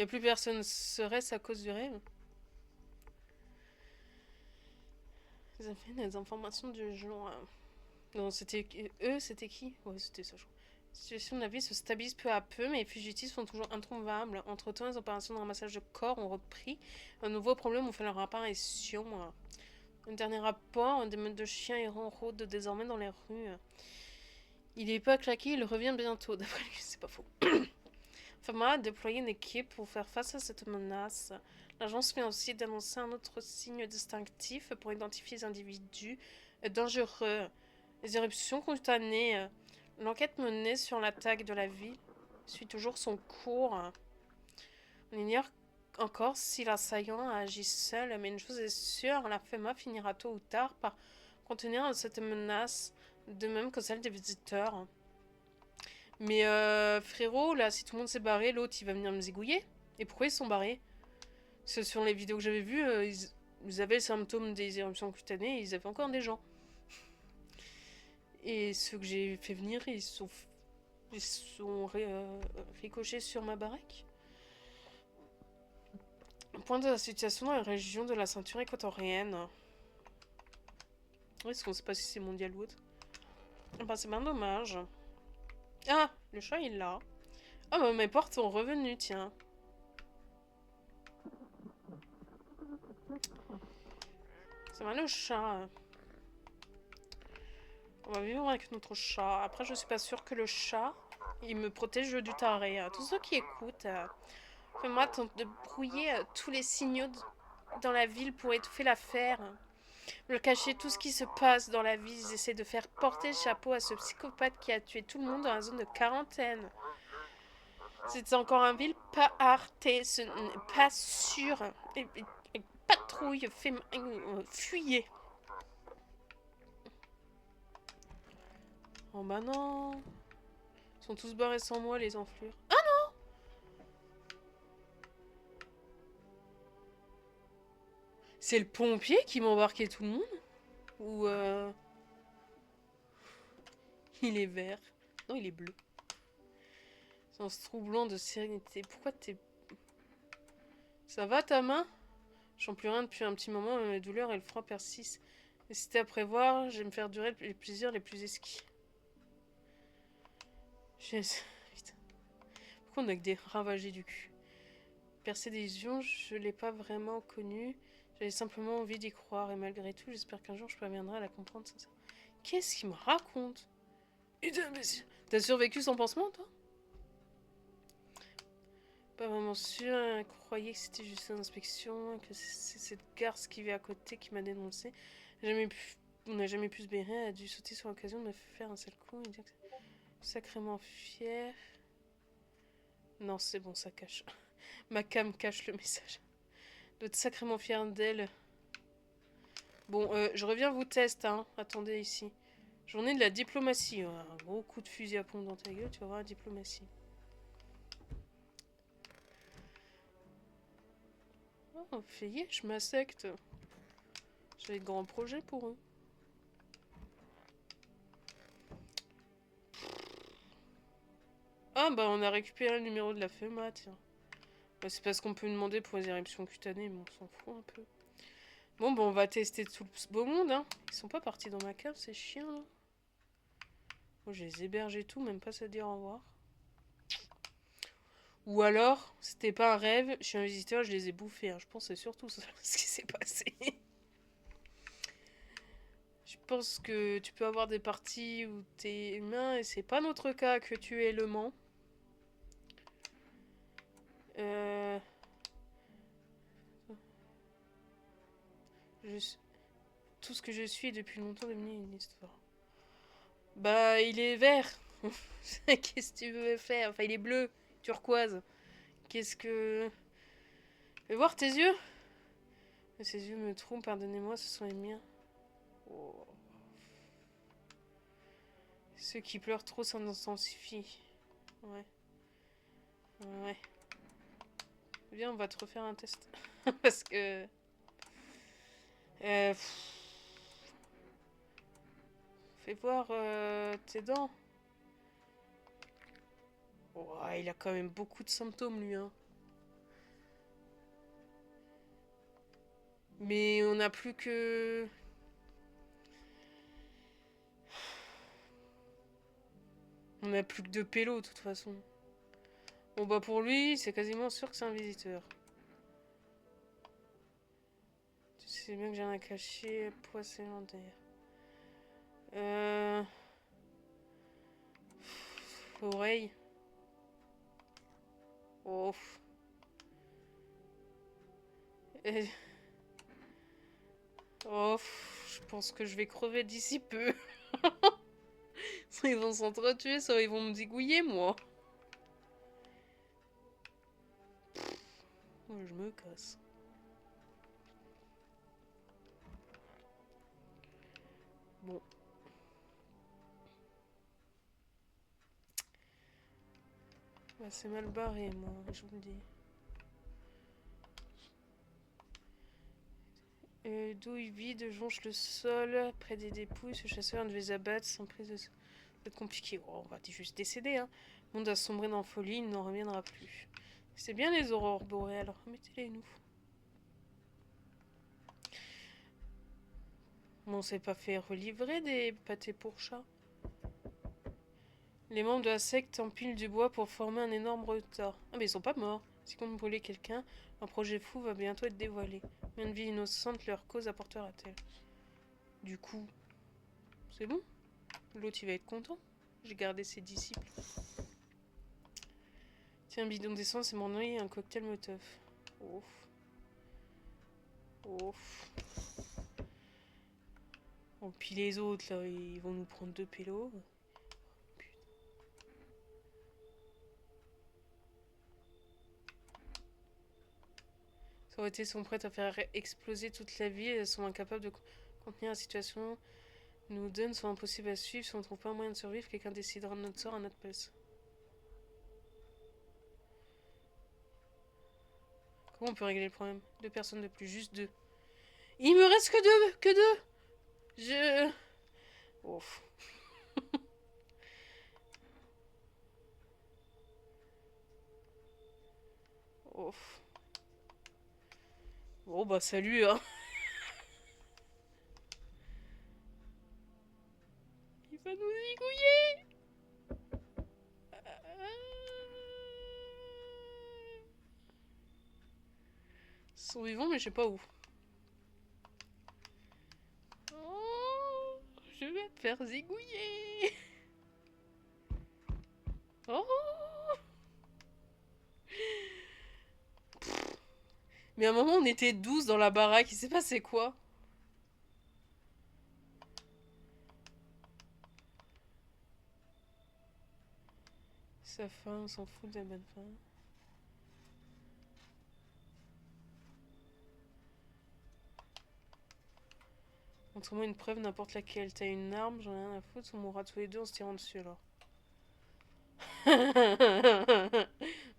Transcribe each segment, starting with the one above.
Et plus personne serait-ce à cause du rêve. Ils avaient des informations du genre. Non, c'était. Eux, c'était qui? Ouais, c'était ça, je crois. La situation de la vie se stabilise peu à peu, mais les fugitifs sont toujours introuvables. Entre-temps, les opérations de ramassage de corps ont repris. Un nouveau problème ont fait leur apparition. Un dernier rapport, des meutes de chiens errants rôdent désormais dans les rues. Il est pas claqué, il revient bientôt. D'après lui, c'est pas faux. FEMA a déployé une équipe pour faire face à cette menace. L'agence vient aussi d'annoncer un autre signe distinctif pour identifier les individus dangereux. Les éruptions cutanées. L'enquête menée sur l'attaque de la ville suit toujours son cours. On ignore encore si l'assaillant a agi seul, mais une chose est sûre, la FEMA finira tôt ou tard par contenir cette menace, de même que celle des visiteurs. Mais frérot, là, si tout le monde s'est barré, l'autre il va venir me zigouiller. Et pourquoi ils sont barrés? Parce que sur les vidéos que j'avais vues, ils avaient les symptômes des éruptions cutanées et ils avaient encore des gens. Et ceux que j'ai fait venir, ils sont ricochés sur ma baraque. Point de la situation dans la région de la ceinture équatorienne. Oui, parce qu'on sait pas si c'est mondial ou autre. Bah, c'est bien dommage. Ah, le chat il est là. Ah, bah, mes portes sont revenues, tiens. C'est mal le chat. On va vivre avec notre chat. Après, je suis pas sûre que le chat, il me protège du taré. Tous ceux qui écoutent, fais-moi tente de brouiller tous les signaux dans la ville pour étouffer l'affaire. Le cacher tout ce qui se passe dans la ville. Ils essaient de faire porter le chapeau à ce psychopathe qui a tué tout le monde dans la zone de quarantaine. C'est encore un ville pas arté, ce n'est pas sûr. Et patrouille, fuyez. Oh bah non. Ils sont tous barrés sans moi, les enflures. Ah, c'est le pompier qui m'a embarqué tout le monde? Ou il est vert? Non, il est bleu. C'est un troublant de sérénité. Pourquoi t'es... Ça va ta main? Je sens plus rien depuis un petit moment, mais mes douleurs et le froid persistent. Et si c'était à prévoir, je vais me faire durer les plaisirs les plus esquis. Putain. Pourquoi on a que des ravagés du cul? Percer des yeux, je l'ai pas vraiment connu. J'avais simplement envie d'y croire, et malgré tout, j'espère qu'un jour je parviendrai à la comprendre. Qu'est-ce qu'il me raconte? T'as survécu sans pansement, toi? Pas vraiment sûr, elle croyait que c'était juste une inspection, que c'est cette garce qui vit à côté qui m'a dénoncé. On n'a jamais pu se bérer, elle a dû sauter sur l'occasion de me faire un sale coup et dire que c'est sacrément fier. Non, c'est bon, ça cache. Ma cam cache le message. Doit être sacrément fière d'elle. Bon, je reviens vous tester, hein. Attendez ici. Journée de la diplomatie. Un gros coup de fusil à pompe dans ta gueule, tu vas voir la diplomatie. Oh, je ma secte. J'avais de grands projets pour eux. Ah bah on a récupéré le numéro de la FEMA, tiens. Bah, c'est parce qu'on peut demander pour les éruptions cutanées, mais on s'en fout un peu. Bon bah on va tester tout ce beau monde, hein. Ils sont pas partis dans ma cave, ces chiens là. Moi je les héberge et tout, même pas se dire au revoir. Ou alors, c'était pas un rêve, je suis un visiteur, je les ai bouffés. Hein. Je pense que c'est surtout ça ce qui s'est passé. Je pense que tu peux avoir des parties où t'es humain et c'est pas notre cas que tu es le Mans. Euh... je- Tout ce que je suis est depuis longtemps devenu une histoire. Bah, il est vert. Qu'est-ce que tu veux faire? Enfin, il est bleu, turquoise. Qu'est-ce que... Fais voir tes yeux. Ces yeux me trompent, pardonnez-moi, ce sont les miens. Oh. Ceux qui pleurent trop s'intensifient. Ouais. Ouais. Viens, on va te refaire un test. Parce que... Euh, Fais voir tes dents. Oh, il a quand même beaucoup de symptômes, lui. Hein. Mais on n'a plus que... On n'a plus que deux pélos, de toute façon. Bon, bah pour lui, c'est quasiment sûr que c'est un visiteur. Tu sais bien que j'ai rien à cacher, poisson élémentaire. Euh... Oreille. Oh. Euh, Oh, je pense que je vais crever d'ici peu. Soit ils vont s'entretuer, soit ils vont me zigouiller, moi. Ouais, je me casse. Bon. Bah, c'est mal barré, moi, je vous le dis. Douille vide jonche le sol près des dépouilles. Ce chasseur devait les abattre sans prise de... Ça va être compliqué. Oh, on va juste décéder, hein. Le monde a sombré dans la folie, il n'en reviendra plus. C'est bien les aurores boréales, remettez-les nous. Bon, on s'est pas fait relivrer des pâtés pour chat. Les membres de la secte empilent du bois pour former un énorme retard. Ah, mais ils sont pas morts. Si on brûlait quelqu'un, un projet fou va bientôt être dévoilé. Combien de vies innocentes leur cause apportera-t-elle? Du coup, c'est bon. L'autre, il va être content. J'ai gardé ses disciples. Tiens, un bidon d'essence et mon œil et un cocktail Molotov. Ouf. Ouf. Bon, puis les autres, là, ils vont nous prendre deux pélos. Les autorités sont prêtes à faire exploser toute la ville. Elles sont incapables de contenir la situation. Nous donne sont impossibles à suivre. Si on ne trouve pas un moyen de survivre, quelqu'un décidera de notre sort à notre place. Comment on peut régler le problème? Deux personnes de plus, juste deux. Il me reste que deux, que deux. Je... Ouf. Ouf. Bon bah salut hein. Il va nous zigouiller. Ils sont vivants mais je sais pas où. Oh, je vais te faire zigouiller. Oh. Mais à un moment on était 12 dans la baraque, il s'est passé quoi? Sa femme, on s'en fout de la bonne femme. Montre-moi une preuve, n'importe laquelle. T'as une arme, j'en ai rien à foutre, on mourra tous les deux en se tirant dessus alors.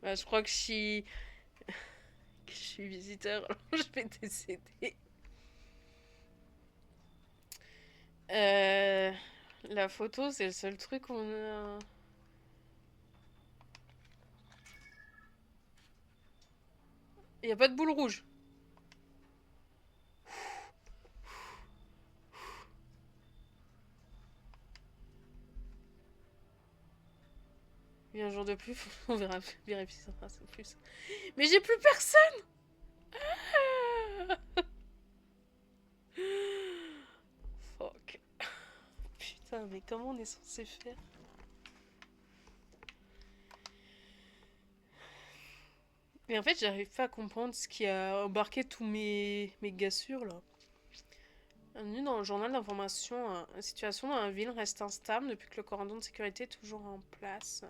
Bah, je crois que je suis visiteur, alors je vais décéder. Euh, la photo, c'est le seul truc qu'on a. Il n'y a pas de boule rouge. Il y a un jour de plus, on verra, vérifier ça plus. Mais j'ai plus personne. Fuck. Putain, mais comment on est censé faire? Mais en fait, j'arrive pas à comprendre ce qui a embarqué tous mes gars sûrs là. Bienvenue dans le journal d'information. La situation dans la ville reste instable depuis que le cordon de sécurité est toujours en place.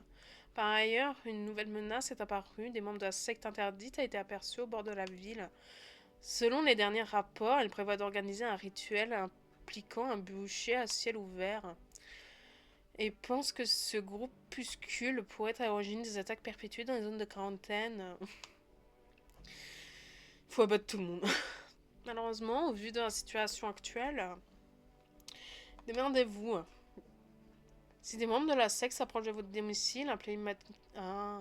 Par ailleurs, une nouvelle menace est apparue. Des membres de la secte interdite a été aperçus au bord de la ville. Selon les derniers rapports, elle prévoit d'organiser un rituel impliquant un bûcher à ciel ouvert. Et pense que ce groupuscule pourrait être à l'origine des attaques perpétuées dans les zones de quarantaine. Il faut abattre tout le monde. Malheureusement, au vu de la situation actuelle, démerdez-vous. Si des membres de la secte s'approchent de votre domicile, appelez Ah,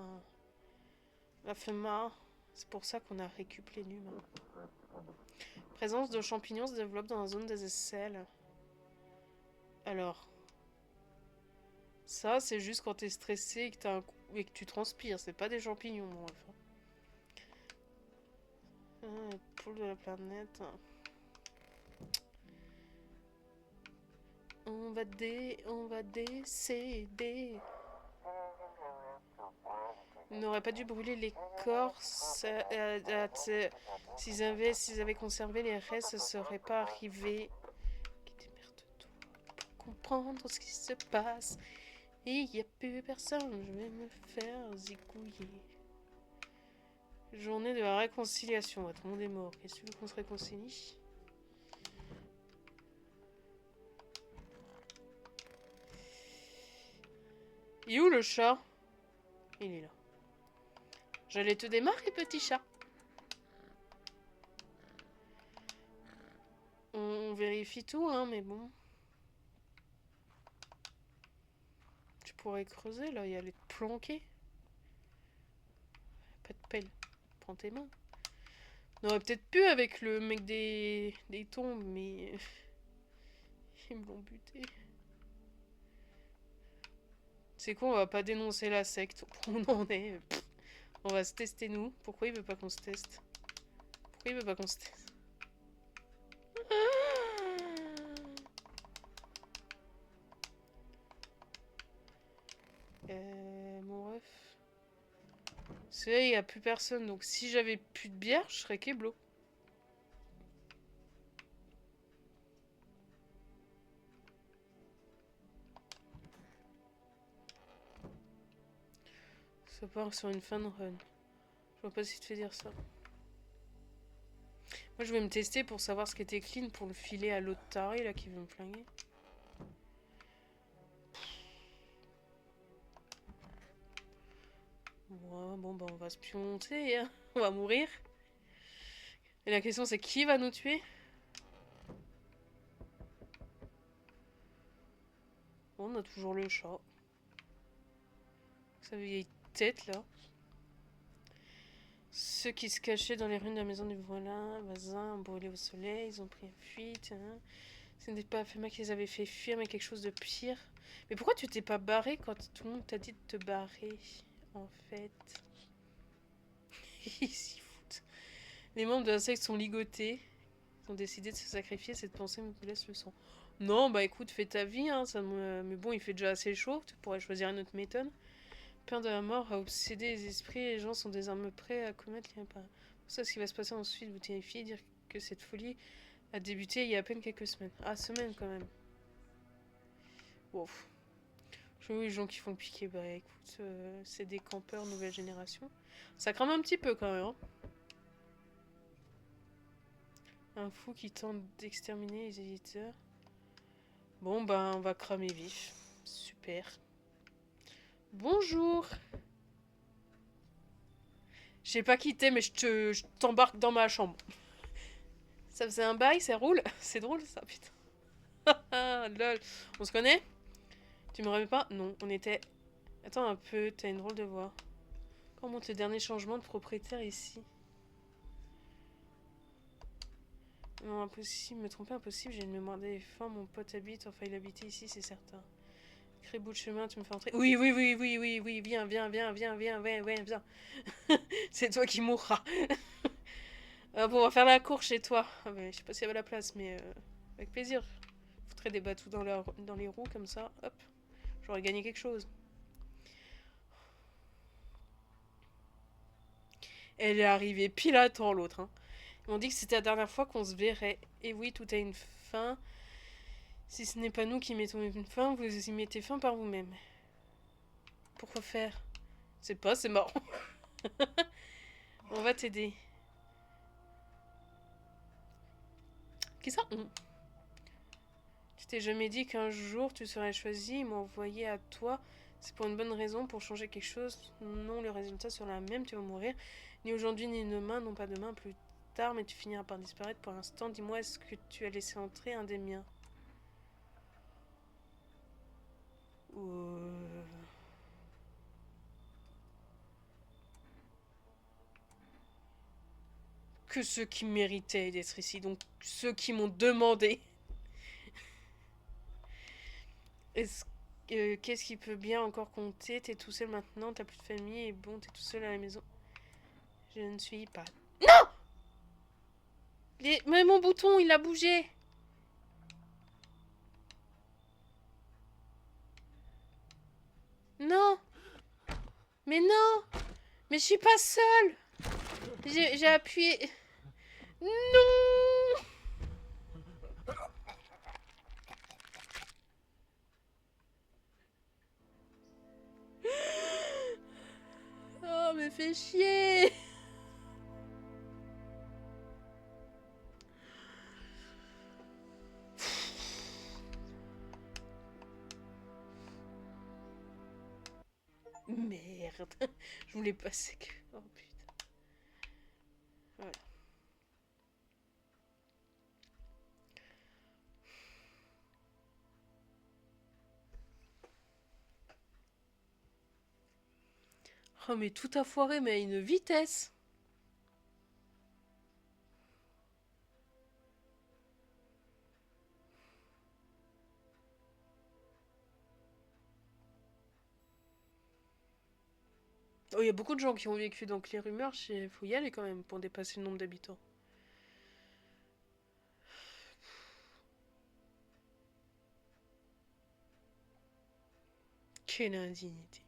la FEMA. C'est pour ça qu'on a récupéré les humains. Présence de champignons se développe dans la zone des aisselles. Alors, ça, c'est juste quand t'es stressé et que, et que tu transpires. C'est pas des champignons, mon ref. Ah, poule de la planète. On va décéder. Ils n'auraient pas dû brûler l'écorce. S'ils avaient conservé les restes, ça serait pas arrivé. Démerde-toi pour comprendre ce qui se passe. Et il n'y a plus personne, je vais me faire zigouiller. Journée de la réconciliation. Tout le monde est mort. Qu'est-ce que tu veux qu'on se réconcilie? Il est où le chat? Il est là. J'allais te démarrer, petit chat. On vérifie tout, hein, mais bon. Tu pourrais creuser, là, y aller te planquer. Pas de pelle. Prends tes mains. On aurait peut-être pu avec le mec des tombes, mais... Ils me l'ont buté. C'est quoi, on va pas dénoncer la secte. On en est. On va se tester, nous. Pourquoi il veut pas qu'on se teste? Pourquoi il veut pas qu'on se teste? Mon ref. C'est vrai, il n'y a plus personne. Donc si j'avais plus de bière, je serais Keblo. Ça part sur une fin de run. Je vois pas si tu fais dire ça. Moi, je vais me tester pour savoir ce qui était clean pour le filer à l'autre taré là qui veut me flinguer. Ouais, bon, bah, on va se pioncer, hein. On va mourir. Et la question, c'est qui va nous tuer? Bon, on a toujours le chat. Sa vieille tête là. Ceux qui se cachaient dans les ruines de la maison du voisin ont brûlé au soleil, ils ont pris une fuite. Hein. Ce n'était pas Fema qui les avait fait fuir, mais quelque chose de pire. Mais pourquoi tu t'es pas barré quand tout le monde t'a dit de te barrer, en fait? Ils s'y foutent. Les membres de la secte sont ligotés. Ils ont décidé de se sacrifier, cette pensée me laisse le sang. Non, bah écoute, fais ta vie, hein, mais bon, il fait déjà assez chaud, tu pourrais choisir une autre méthode. Peur de la mort a obsédé les esprits et les gens sont désormais prêts à commettre les pas. Pour ça, ce qui va se passer ensuite vous terrifie, dire que cette folie a débuté il y a à peine quelques semaines. Ah, semaines quand même. Wow. Je vois les gens qui font piquer, bah écoute, c'est des campeurs nouvelle génération. Ça crame un petit peu quand même, hein. Un fou qui tente d'exterminer les éditeurs. Bon, bah on va cramer vif. Super. Bonjour. Je sais pas qui t'es, mais je t'embarque dans ma chambre. Ça faisait un bail, ça roule. C'est drôle ça, putain. Lol. On se connaît? Tu me rappelles pas? Non, on était... Attends un peu, t'as une drôle de voix. Quand monte le dernier changement de propriétaire ici? Non, impossible, me tromper, impossible, j'ai une mémoire d'éléphant, mon pote habite, enfin il habitait ici, c'est certain. Crée bout de chemin, tu me fais entrer. Oui, oui, oui, oui, oui, oui, viens, viens, viens, viens, viens, viens, viens, viens. C'est toi qui mourras. Bon, on va faire la cour chez toi. Ah, mais je sais pas s'il y avait la place, mais avec plaisir. Je foutrais des batous dans les roues comme ça, hop. J'aurais gagné quelque chose. Elle est arrivée pile à temps, l'autre. Hein. Ils m'ont dit que c'était la dernière fois qu'on se verrait. Et oui, tout a une fin. Si ce n'est pas nous qui mettons une fin, vous y mettez fin par vous-même. Pourquoi faire? C'est pas, c'est marrant. On va t'aider. Qui ça? Tu t'es jamais dit qu'un jour tu serais choisi et m'envoyer à toi? C'est pour une bonne raison, pour changer quelque chose. Non, le résultat sera le même, tu vas mourir. Ni aujourd'hui, ni demain, non pas demain, plus tard, mais tu finiras par disparaître pour l'instant. Dis-moi, est-ce que tu as laissé entrer un des miens? que ceux qui méritaient d'être ici, donc ceux qui m'ont demandé. Qu'est-ce qui peut bien encore compter? T'es tout seul maintenant, t'as plus de famille, et bon, t'es tout seul à la maison. Je ne suis pas... Non! Mais mon bouton, il a bougé. Non. Mais non. Mais je suis pas seule. J'ai appuyé... Non. Oh, mais fais chier. Merde. Je voulais passer que... Oh putain. Voilà. Oh mais tout a foiré, mais à une vitesse. Oh, il y a beaucoup de gens qui ont vécu, donc les rumeurs, il faut y aller quand même pour dépasser le nombre d'habitants. Quelle indignité.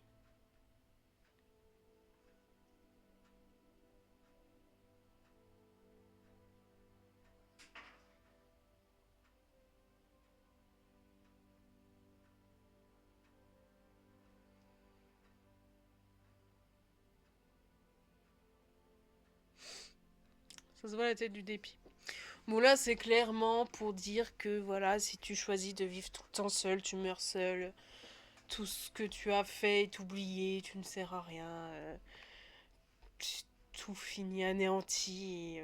Ça se voit la tête du dépit. Bon là c'est clairement pour dire que voilà, si tu choisis de vivre tout le temps seul, tu meurs seul. Tout ce que tu as fait est oublié, tu ne sers à rien. Tout finit anéanti.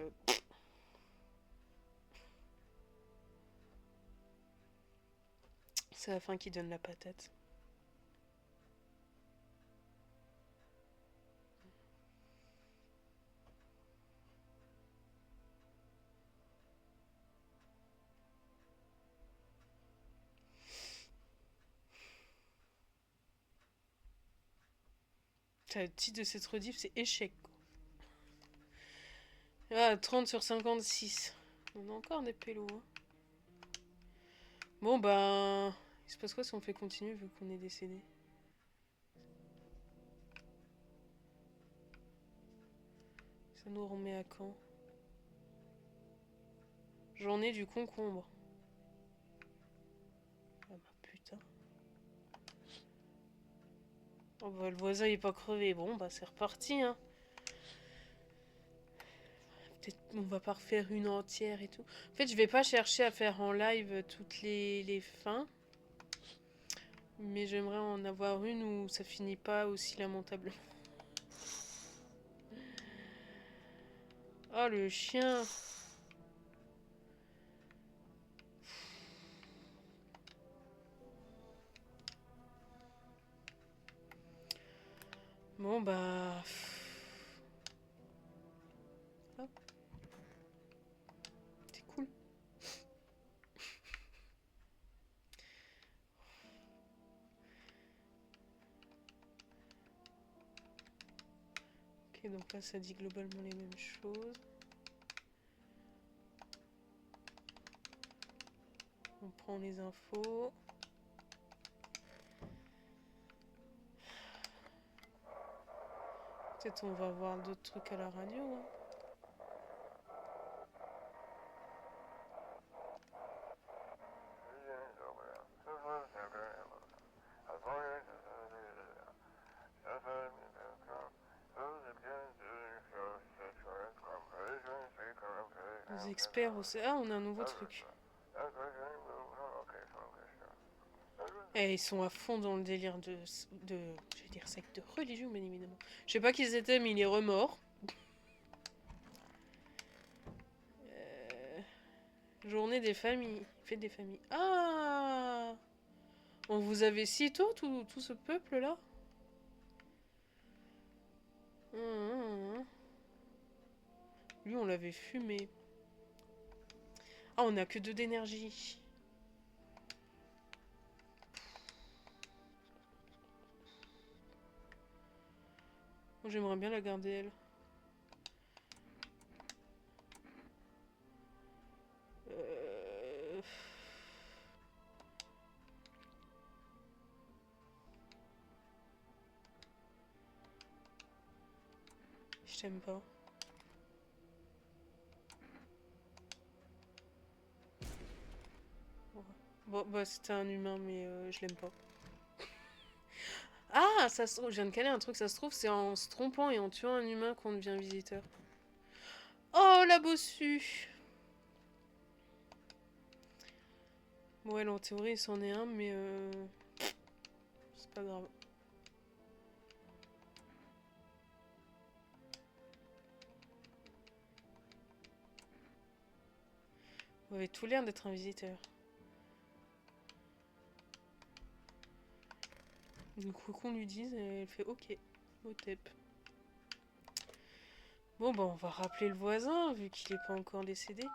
C'est la fin qui donne la patate. Le titre de cette rediff c'est échec. Ah, 30 sur 56. On a encore des pélos. Hein. Bon ben... Il se passe quoi si on fait continuer vu qu'on est décédé? Ça nous remet à quand? Journée du concombre. Ah bah putain. Oh bah le voisin il est pas crevé. Bon bah c'est reparti hein. Peut-être on va pas refaire une entière et tout. En fait je vais pas chercher à faire en live toutes les fins. Mais j'aimerais en avoir une où ça finit pas aussi lamentablement. Oh le chien. Bon bah... Oh. C'est cool. Ok donc là ça dit globalement les mêmes choses. On prend les infos. Peut-être on va voir d'autres trucs à la radio. Hein. Les experts aussi. Ah, on a un nouveau truc. Et ils sont à fond dans le délire je vais dire secte de religion, bien évidemment. Je sais pas qui ils étaient, mais il est remords. Journée des familles. Fête des familles. Ah! On vous avait si tôt, tout ce peuple-là? Lui, on l'avait fumé. Ah, on a que 2 d'énergie. Moi, j'aimerais bien la garder, elle. Euh... Je t'aime pas. Ouais. Bon, bah, c'était un humain, mais je l'aime pas. Ah, ça se trouve, je viens de caler un truc, ça se trouve, c'est en se trompant et en tuant un humain qu'on devient visiteur. Oh, la bossue! Bon, elle, en théorie, c'en est un, mais c'est pas grave. Vous avez tout l'air d'être un visiteur. Du coup, qu'on lui dise, elle fait ok, au tep. Bon, bah, on va rappeler le voisin, vu qu'il est pas encore décédé.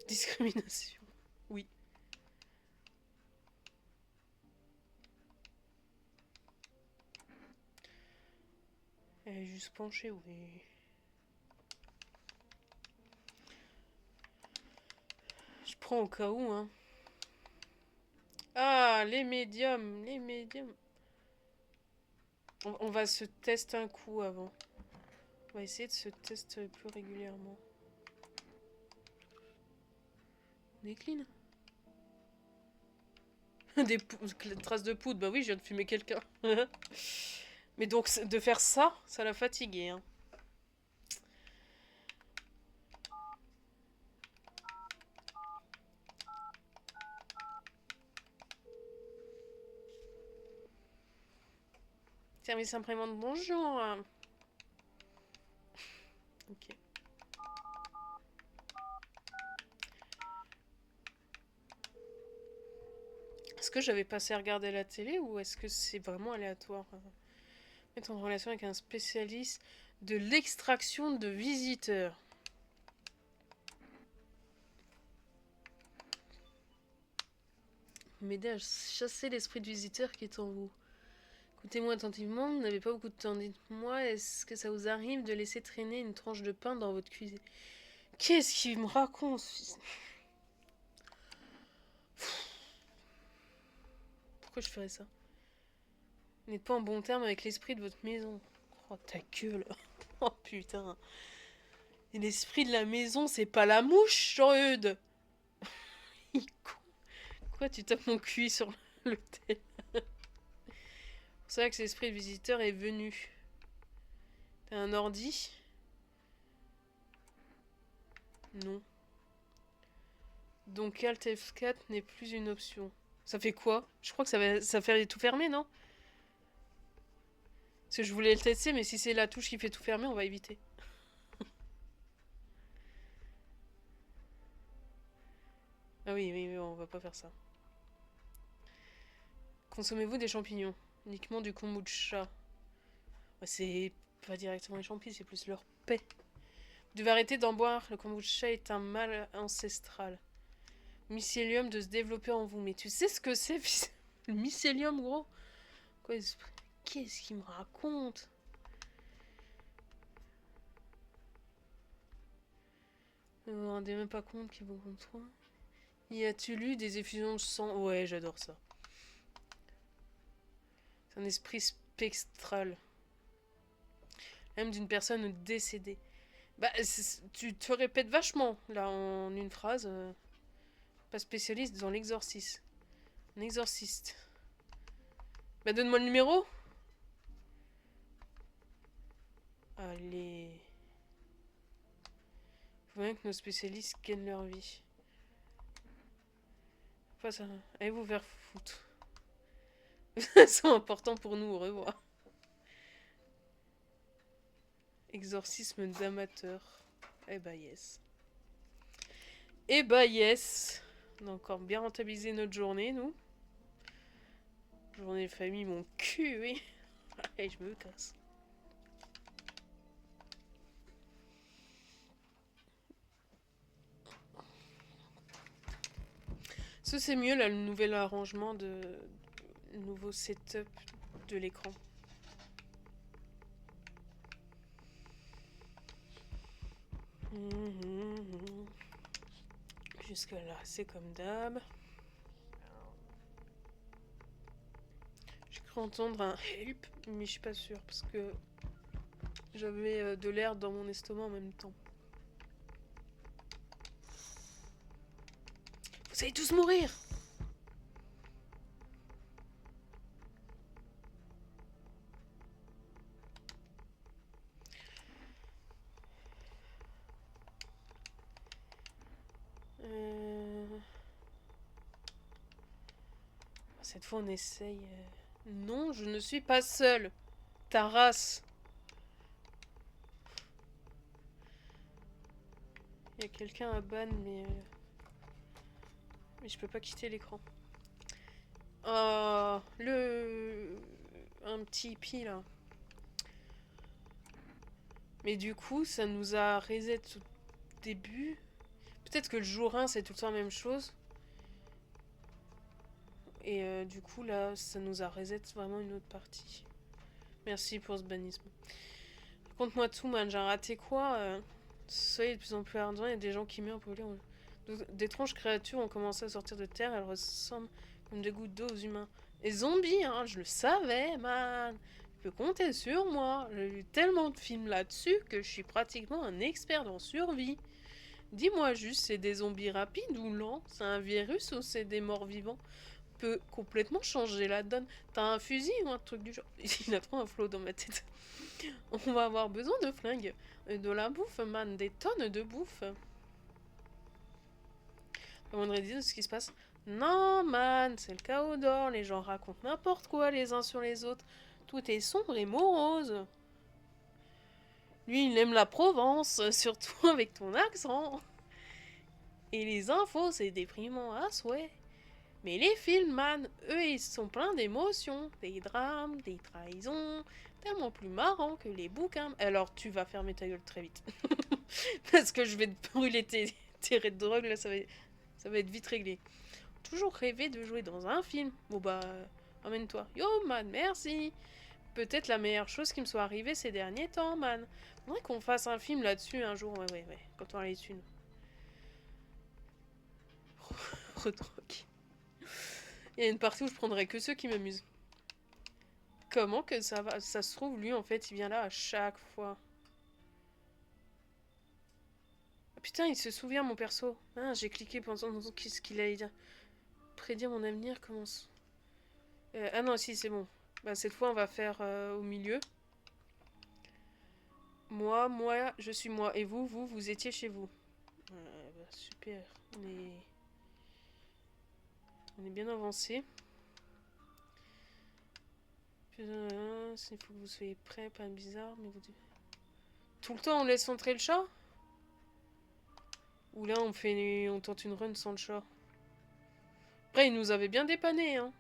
Discrimination. Oui. Elle est juste penchée, oui. Je prends au cas où, hein. Ah, les médiums, les médiums. On va se tester un coup avant. On va essayer de se tester plus régulièrement. On est clean. Des traces de poudre, bah oui, je viens de fumer quelqu'un. Mais donc, de faire ça, ça l'a fatigué, hein. Service imprimante, bonjour. Ok. Est-ce que j'avais passé à regarder la télé ou est-ce que c'est vraiment aléatoire? Mettre en relation avec un spécialiste de l'extraction de visiteurs. M'aider à chasser l'esprit de visiteur qui est en vous. Écoutez-moi attentivement, vous n'avez pas beaucoup de temps. Dites-moi, est-ce que ça vous arrive de laisser traîner une tranche de pain dans votre cuisine? Qu'est-ce qu'il me raconte? Pourquoi je ferais ça? Vous n'êtes pas en bon terme avec l'esprit de votre maison. Oh, ta gueule. Oh, putain. Et l'esprit de la maison, c'est pas la mouche, Jean-Eudes. Pourquoi tu tapes mon cul sur l'hôtel? C'est vrai que l'esprit de visiteur est venu. T'as un ordi? Non. Donc Alt F4 n'est plus une option. Ça fait quoi? Je crois que ça fait tout fermer, non? Parce que je voulais le tester, mais si c'est la touche qui fait tout fermer, on va éviter. Ah oui, oui, on va pas faire ça. Consommez-vous des champignons? Uniquement du kombucha. Ouais, c'est pas directement les champignons, c'est plus leur paix. Vous devez arrêter d'en boire. Le kombucha est un mal ancestral. Mycélium de se développer en vous. Mais tu sais ce que c'est, le mycélium, gros? Quoi, qu'est-ce qu'il me raconte? Vous vous rendez même pas compte qu'il vaut contre toi? Y a-tu lu des effusions de sang? Ouais, j'adore ça. C'est un esprit spectral. Même d'une personne décédée. Bah, tu te répètes vachement, là, en une phrase. Pas spécialiste dans l'exorcisme. Un exorciste. Bah, donne-moi le numéro. Allez. Faut bien que nos spécialistes gagnent leur vie. Pas ça. Allez vous faire foutre. C'est important pour nous, au revoir. Exorcisme d'amateur. Eh bah yes. Eh bah yes. On a encore bien rentabilisé notre journée, nous. Journée de famille, mon cul, oui. Et je me casse. Ça c'est mieux là, le nouvel arrangement le nouveau setup de l'écran. Jusque là, c'est comme d'hab. J'ai cru entendre un help, mais je suis pas sûre parce que j'avais de l'air dans mon estomac en même temps. Vous allez tous mourir! Cette fois, on essaye. Non, je ne suis pas seule. Ta race. Il y a quelqu'un à ban, mais je peux pas quitter l'écran. Oh, un petit hippie là. Mais du coup, ça nous a reset au début. Peut-être que le jour 1, c'est tout le temps la même chose. Et du coup, là, ça nous a reset vraiment une autre partie. Merci pour ce bannissement. Raconte-moi tout, man. J'ai raté quoi Soyez de plus en plus ardent. Il y a des gens qui meurent brûlés. D'étranges créatures ont commencé à sortir de terre. Elles ressemblent comme des gouttes d'eau aux humains. Et zombies, hein. Je le savais, man. Tu peux compter sur moi. J'ai vu tellement de films là-dessus que je suis pratiquement un expert dans survie. Dis-moi juste, c'est des zombies rapides ou lents? C'est un virus ou c'est des morts vivants? Peut complètement changer la donne. T'as un fusil ou un truc du genre? Il a trop un flow dans ma tête. On va avoir besoin de flingues. De la bouffe, man. Des tonnes de bouffe. La moindre idée de ce qui se passe? Non, man. C'est le chaos d'or. Les gens racontent n'importe quoi les uns sur les autres. Tout est sombre et morose. Lui, il aime la Provence. Surtout avec ton accent. Et les infos, c'est déprimant à souhait. Mais les films, man, eux, ils sont pleins d'émotions, des drames, des trahisons, tellement plus marrants que les bouquins. Alors, tu vas fermer ta gueule très vite. Parce que je vais te brûler tes raies de drogue, là, ça va être vite réglé. Toujours rêvé de jouer dans un film. Bon bah, emmène-toi. Yo, man, merci. Peut-être la meilleure chose qui me soit arrivée ces derniers temps, man. Faudrait qu'on fasse un film là-dessus un jour, ouais, quand on a les thunes. Redrogue. Il y a une partie où je prendrai que ceux qui m'amusent. Comment que ça va? Ça se trouve, lui, en fait, il vient là à chaque fois. Ah, putain, il se souvient, mon perso. Ah, j'ai cliqué pensant qu'est-ce qu'il allait dire. Prédire mon avenir, commence. Ah non, si, c'est bon. Bah, cette fois, on va faire au milieu. Moi, je suis moi. Et vous étiez chez vous. Bah, super. On est bien avancé. Il faut que vous soyez prêts, pas bizarre, mais vous... Tout le temps, on laisse entrer le chat? Ou là, on tente une run sans le chat? Après, il nous avait bien dépanné, hein.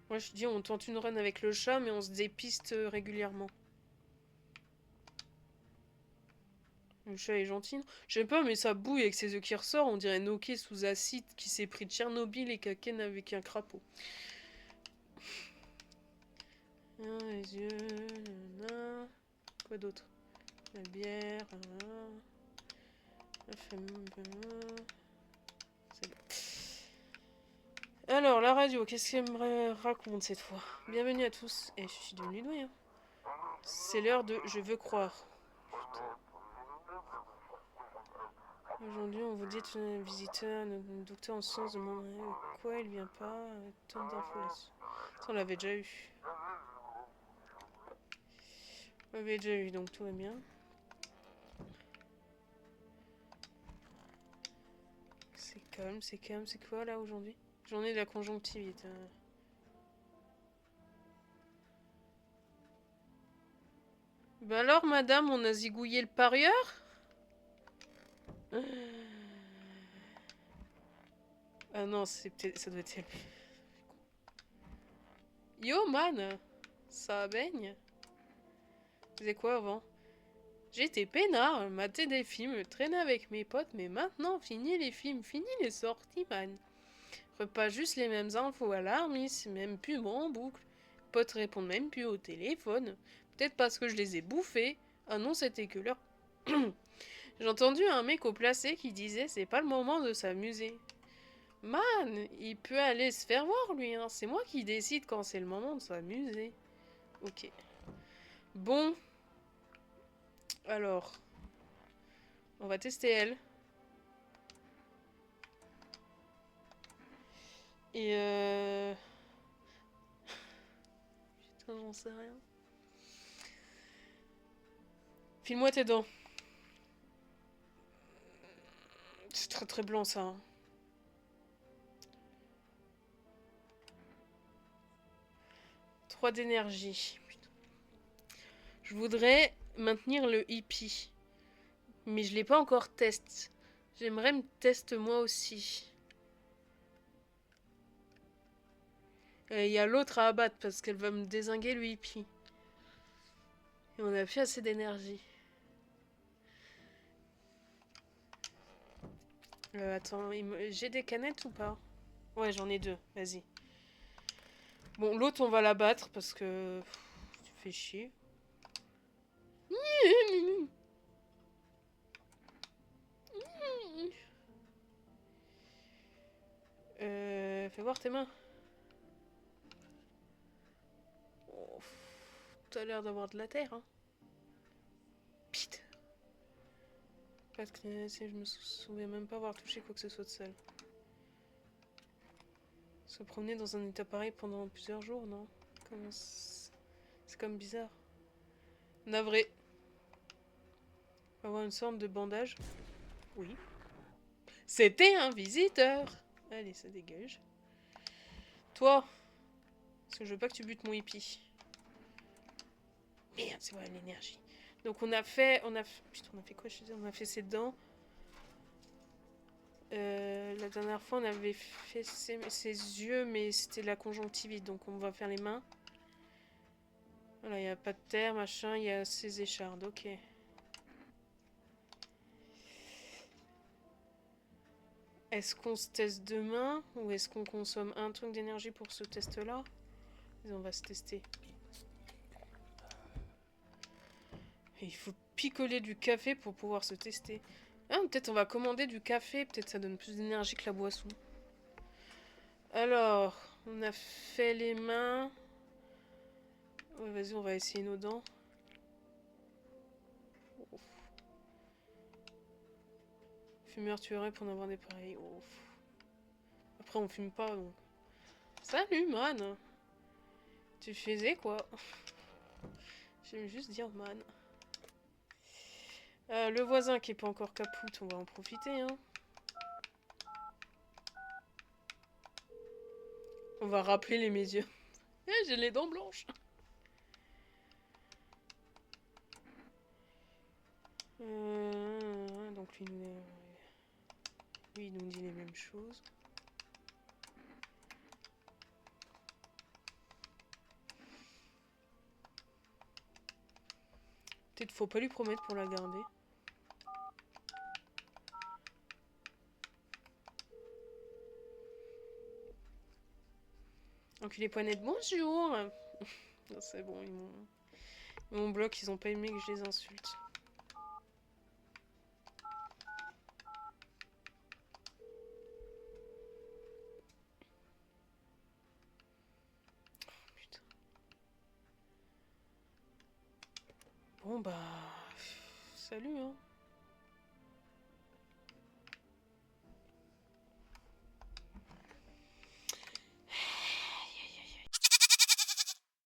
Moi, je dis, on tente une run avec le chat, mais on se dépiste régulièrement. Le chat est gentil, non? Je sais pas, mais ça bouille avec ses œufs qui ressortent. On dirait Noké sous acide qui s'est pris de Tchernobyl et Kaken avec un crapaud. Ah, les yeux... Nanana. Quoi d'autre? La bière... La famille... C'est bon. Alors, la radio, qu'est-ce qu'elle me raconte cette fois? Bienvenue à tous. Et je suis devenue douée, hein. C'est l'heure de Je veux croire. Aujourd'hui, on vous dit un visiteur, un docteur en sciences demande quoi il vient pas, tonne d'infos là-dessus. Ça, on l'avait déjà eu. On l'avait déjà eu, donc tout va bien. C'est calme, c'est quoi là aujourd'hui? Journée de la conjonctivite. Bah alors, madame, on a zigouillé le parieur? Ah non, c'est peut-être... ça doit être elle. Yo, man! Ça baigne. Tu faisais quoi avant? J'étais peinard, mater des films, traîner avec mes potes, mais maintenant, fini les films, fini les sorties, man. Repas juste les mêmes infos alarmistes, même pub en boucle. Potes répondent même plus au téléphone. Peut-être parce que je les ai bouffés. Ah non, c'était que leur... J'ai entendu un mec au placé qui disait c'est pas le moment de s'amuser. Man, il peut aller se faire voir lui, hein. C'est moi qui décide quand c'est le moment de s'amuser. Ok. Bon. Alors. On va tester elle. Et Putain, j'en sais rien. File-moi tes dents. C'est très très blanc ça. Hein. 3 d'énergie. Je voudrais maintenir le hippie. Mais je l'ai pas encore test. J'aimerais me tester moi aussi. Il y a l'autre à abattre parce qu'elle va me dézinguer le hippie. Et on a plus assez d'énergie. Attends, j'ai des canettes ou pas? Ouais, j'en ai 2. Vas-y. Bon, l'autre, on va la battre parce que... tu fais chier. Fais voir tes mains. Oh, t'as l'air d'avoir de la terre, hein. Putain. Parce que je me souviens même pas avoir touché quoi que ce soit de sale. Se promener dans un état pareil pendant plusieurs jours, non? C'est comme bizarre. Navré. Avoir une sorte de bandage. Oui. C'était un visiteur. Allez, ça dégage. Toi. Parce que je veux pas que tu butes mon hippie. Merde, c'est vrai, l'énergie. Donc on a fait... Putain, on a fait quoi, je sais, on a fait ses dents. La dernière fois, on avait fait ses yeux, mais c'était la conjonctivite. Donc on va faire les mains. Voilà, il n'y a pas de terre, machin. Il y a ses échardes, ok. Est-ce qu'on se teste demain ou est-ce qu'on consomme un truc d'énergie pour ce test-là? On va se tester. Et il faut picoler du café pour pouvoir se tester. Ah, peut-être on va commander du café, peut-être ça donne plus d'énergie que la boisson. Alors, on a fait les mains. Ouais, vas-y, on va essayer nos dents. Ouf. Fumeur tuerait pour en avoir des pareils. Ouf. Après, on fume pas, donc... Salut, man. Tu faisais quoi? J'aime juste dire man. Le voisin qui est pas encore capoute, on va en profiter, hein. On va rappeler les médias. J'ai les dents blanches. Donc lui, il nous dit les mêmes choses. Peut-être faut pas lui promettre pour la garder. Enculé poignette, bonjour. C'est bon, ils m'ont bloqué, ils ont pas aimé que je les insulte. Putain. Bon bah... Salut, hein.